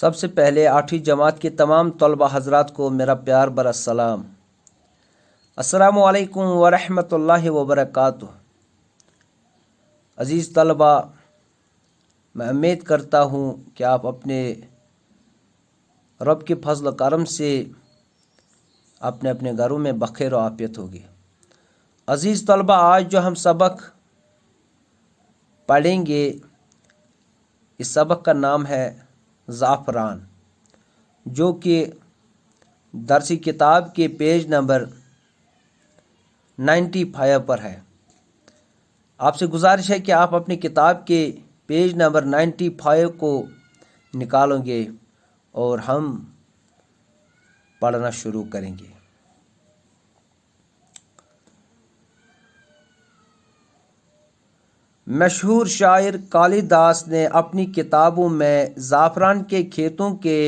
سب سے پہلے 8ویں جماعت کے تمام طلبہ حضرات کو میرا پیار بھرا سلام۔ السلام علیکم ورحمۃ اللہ وبرکاتہ۔ عزیز طلبہ، میں امید کرتا ہوں کہ آپ اپنے رب کے فضل و کرم سے اپنے اپنے گھروں میں بخیر و عافیت ہوگی۔ عزیز طلبہ، آج جو ہم سبق پڑھیں گے، اس سبق کا نام ہے زعفران، جو کہ درسی کتاب کے پیج نمبر 95 پر ہے۔ آپ سے گزارش ہے کہ آپ اپنی کتاب کے پیج نمبر 95 کو نکالیں گے اور ہم پڑھنا شروع کریں گے۔ مشہور شاعر کالی داس نے اپنی کتابوں میں زعفران کے کھیتوں کے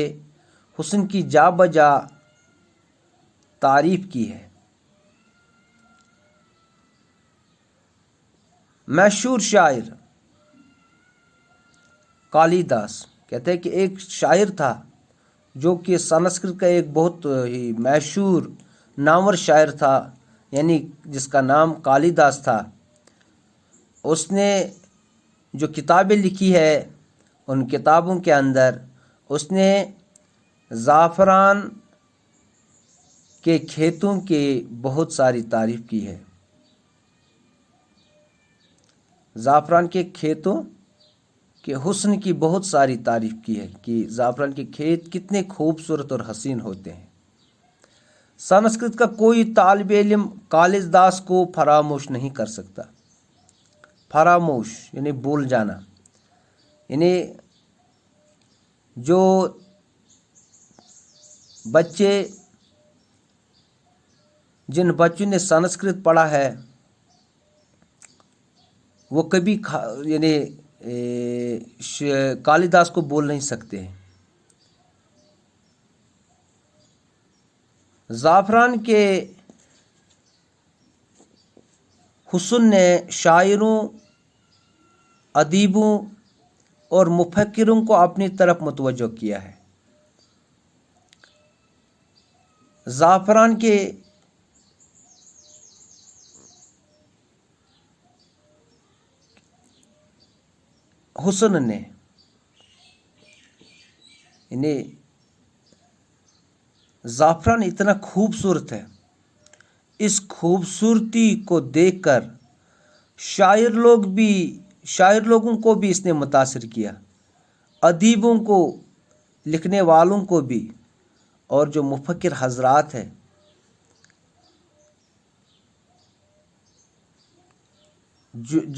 حسن کی جا بجا تعریف کی ہے۔ مشہور شاعر کالی داس کہتے ہیں کہ ایک شاعر تھا جو کہ سنسکرت کا ایک بہت ہی مشہور نامور شاعر تھا، یعنی جس کا نام کالی داس تھا۔ اس نے جو کتابیں لکھی ہے، ان کتابوں کے اندر اس نے زعفران کے کھیتوں کی بہت ساری تعریف کی ہے۔ زعفران کے کھیتوں کے حسن کی بہت ساری تعریف کی ہے کہ زعفران کے کھیت کتنے خوبصورت اور حسین ہوتے ہیں۔ سنسکرت کا کوئی طالب علم کالی داس کو فراموش نہیں کر سکتا۔ فراموش یعنی بھول جانا، یعنی جو بچے جن بچوں نے سنسکرت پڑھا ہے وہ کبھی کالی داس کو بول نہیں سکتے ہیں۔ زعفران کے حسن نے شاعروں، ادیبوں اور مفکروں کو اپنی طرف متوجہ کیا ہے۔ زعفران کے حسن نے یعنی زعفران اتنا خوبصورت ہے، اس خوبصورتی کو دیکھ کر شاعر لوگوں کو بھی اس نے متاثر کیا، ادیبوں کو، لکھنے والوں کو بھی، اور جو مفکر حضرات ہیں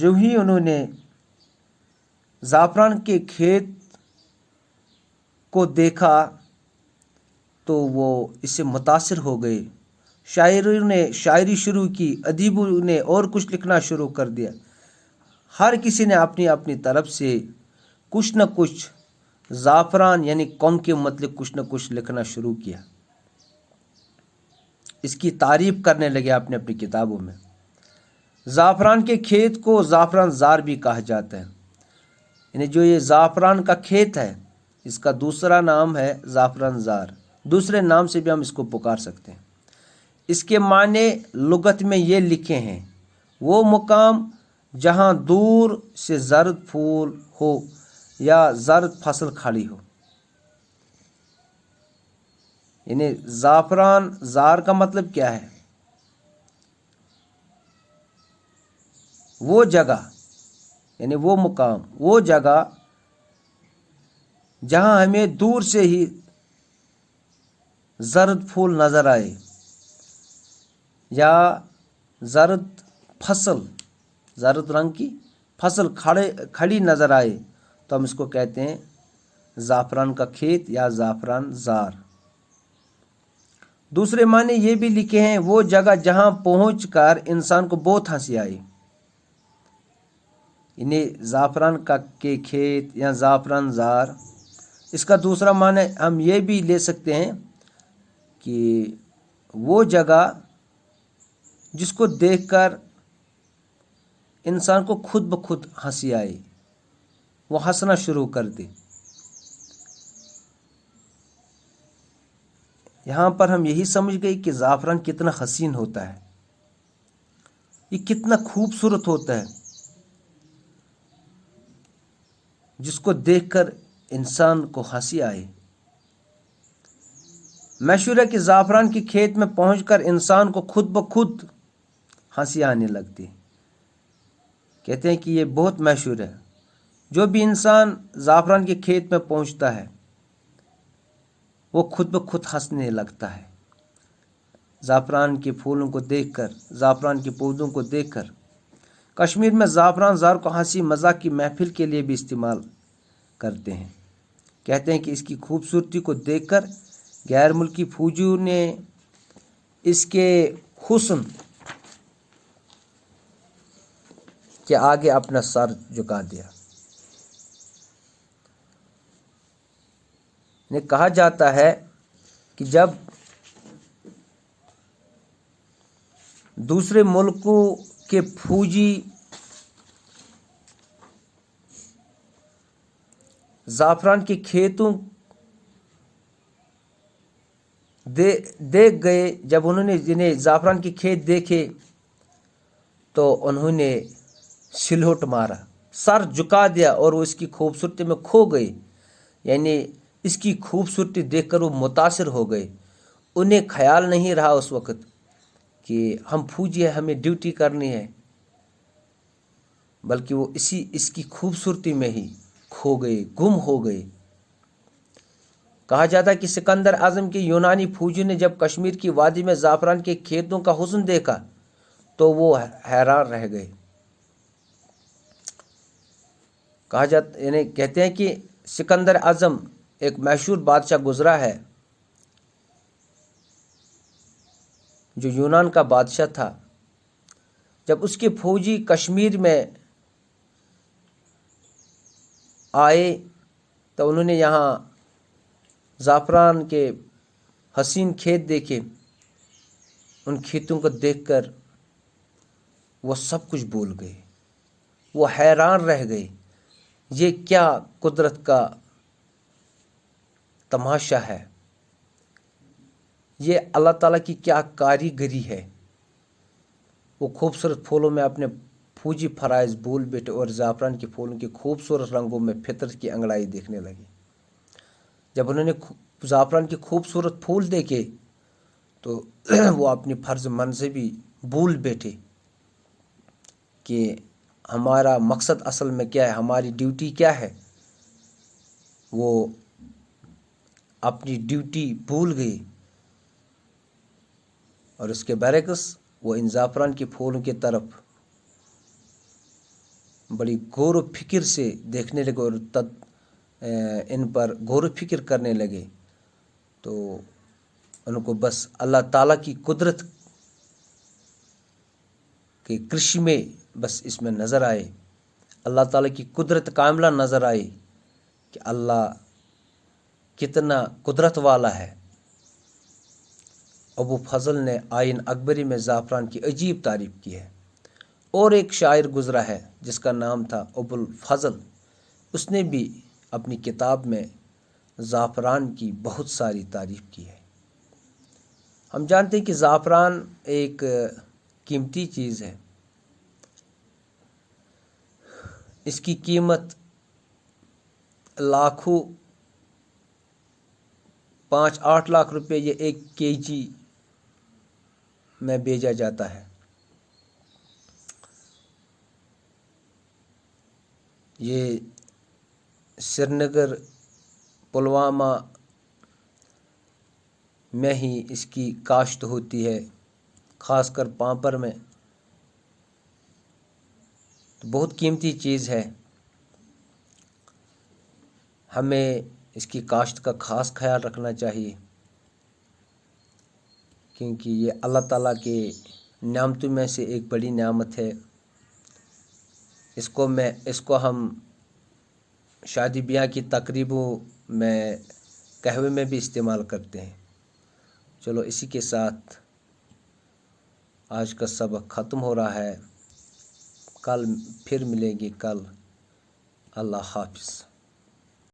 جو ہی انہوں نے زعفران کے کھیت کو دیکھا تو وہ اس سے متاثر ہو گئے۔ شاعروں نے شاعری شروع کی، ادیبوں نے اور کچھ لکھنا شروع کر دیا۔ ہر کسی نے اپنی اپنی طرف سے کچھ نہ کچھ زعفران یعنی قوم کے متعلق کچھ نہ کچھ لکھنا شروع کیا، اس کی تعریف کرنے لگے اپنی اپنی کتابوں میں۔ زعفران کے کھیت کو زعفران زار بھی کہا جاتا ہے، یعنی جو یہ زعفران کا کھیت ہے اس کا دوسرا نام ہے زعفران زار، دوسرے نام سے بھی ہم اس کو پکار سکتے ہیں۔ اس کے معنی لغت میں یہ لکھے ہیں: وہ مقام جہاں دور سے زرد پھول ہو یا زرد فصل کھڑی ہو۔ یعنی زعفران زار کا مطلب کیا ہے؟ وہ جگہ، یعنی وہ مقام، وہ جگہ جہاں ہمیں دور سے ہی زرد پھول نظر آئے یا زرد فصل، زرد رنگ کی فصل کھڑی نظر آئے تو ہم اس کو کہتے ہیں زعفران کا کھیت یا زعفران زار۔ دوسرے معنی یہ بھی لکھے ہیں: وہ جگہ جہاں پہنچ کر انسان کو بہت ہنسی آئی۔ یعنی زعفران کے کھیت یا زعفران زار، اس کا دوسرا معنی ہم یہ بھی لے سکتے ہیں کہ وہ جگہ جس کو دیکھ کر انسان کو خود بخود ہنسی آئے، وہ ہنسنا شروع کر دے۔ یہاں پر ہم یہی سمجھ گئے کہ زعفران کتنا حسین ہوتا ہے، یہ کتنا خوبصورت ہوتا ہے، جس کو دیکھ کر انسان کو ہنسی آئے۔ مشہور ہے کہ زعفران کے کھیت میں پہنچ کر انسان کو خود بخود ہنسی آنے لگتی ہے۔ کہتے ہیں کہ یہ بہت مشہور ہے، جو بھی انسان زعفران کے کھیت میں پہنچتا ہے وہ خود بخود ہنسنے لگتا ہے، زعفران کے پھولوں کو دیکھ کر، زعفران کے پودوں کو دیکھ کر۔ کشمیر میں زعفران زار کو ہنسی مذاق کی محفل کے لیے بھی استعمال کرتے ہیں۔ کہتے ہیں کہ اس کی خوبصورتی کو دیکھ کر غیر ملکی فوجیوں نے اس کے حسن کے آگے اپنا سر جھکا دیا۔ کہا جاتا ہے کہ جب دوسرے ملکوں کے فوجی زعفران کے کھیتوں دیکھ گئے، جب انہوں نے جنہیں زعفران کے کھیت دیکھے تو انہوں نے سلوٹ مارا، سر جھکا دیا اور وہ اس کی خوبصورتی میں کھو گئے، یعنی اس کی خوبصورتی دیکھ کر وہ متاثر ہو گئے۔ انہیں خیال نہیں رہا اس وقت کہ ہم فوجی ہیں، ہمیں ڈیوٹی کرنی ہے، بلکہ وہ اس کی خوبصورتی میں ہی کھو گئے، گم ہو گئے۔ کہا جاتا ہے کہ سکندر اعظم کے یونانی فوجیوں نے جب کشمیر کی وادی میں زعفران کے کھیتوں کا حسن دیکھا تو وہ حیران رہ گئے۔ کہا جاتا یعنی کہتے ہیں کہ سکندر اعظم ایک مشہور بادشاہ گزرا ہے جو یونان کا بادشاہ تھا۔ جب اس کے فوجی کشمیر میں آئے تو انہوں نے یہاں زعفران کے حسین کھیت دیکھے، ان کھیتوں کو دیکھ کر وہ سب کچھ بھول گئے، وہ حیران رہ گئے، یہ کیا قدرت کا تماشا ہے، یہ اللہ تعالیٰ کی کیا کاریگری ہے۔ وہ خوبصورت پھولوں میں اپنے فوجی فرائض بھول بیٹھے اور زعفران کے پھولوں کے خوبصورت رنگوں میں فطرت کی انگڑائی دیکھنے لگے۔ جب انہوں نے زعفران کے خوبصورت پھول دیکھے تو وہ اپنی فرض منصبی بھول بیٹھے کہ ہمارا مقصد اصل میں کیا ہے، ہماری ڈیوٹی کیا ہے۔ وہ اپنی ڈیوٹی بھول گئے اور اس کے برعکس وہ ان زعفران کے پھولوں کی طرف بڑی غور و فکر سے دیکھنے لگے اور ان پر غور و فکر کرنے لگے، تو ان کو بس اللہ تعالیٰ کی قدرت کے کرشمے بس اس میں نظر آئے، اللہ تعالیٰ کی قدرت کاملہ نظر آئی کہ اللہ کتنا قدرت والا ہے۔ ابو فضل نے آئین اکبری میں زعفران کی عجیب تعریف کی ہے۔ اور ایک شاعر گزرا ہے جس کا نام تھا ابو الفضل، اس نے بھی اپنی کتاب میں زعفران کی بہت ساری تعریف کی ہے۔ ہم جانتے ہیں کہ زعفران ایک قیمتی چیز ہے، اس کی قیمت لاکھوں 5-8 لاکھ روپے یہ 1 kg میں بیچا جاتا ہے۔ یہ سری نگر، پلوامہ میں ہی اس کی کاشت ہوتی ہے، خاص کر پامپر میں، تو بہت قیمتی چیز ہے۔ ہمیں اس کی کاشت کا خاص خیال رکھنا چاہیے کیونکہ یہ اللہ تعالیٰ کے نعمتوں میں سے ایک بڑی نعمت ہے۔ اس کو ہم شادی بیاہ کی تقریبوں میں، قہوے میں بھی استعمال کرتے ہیں۔ چلو اسی کے ساتھ آج کا سبق ختم ہو رہا ہے، کل پھر ملیں گے کل۔ اللہ حافظ۔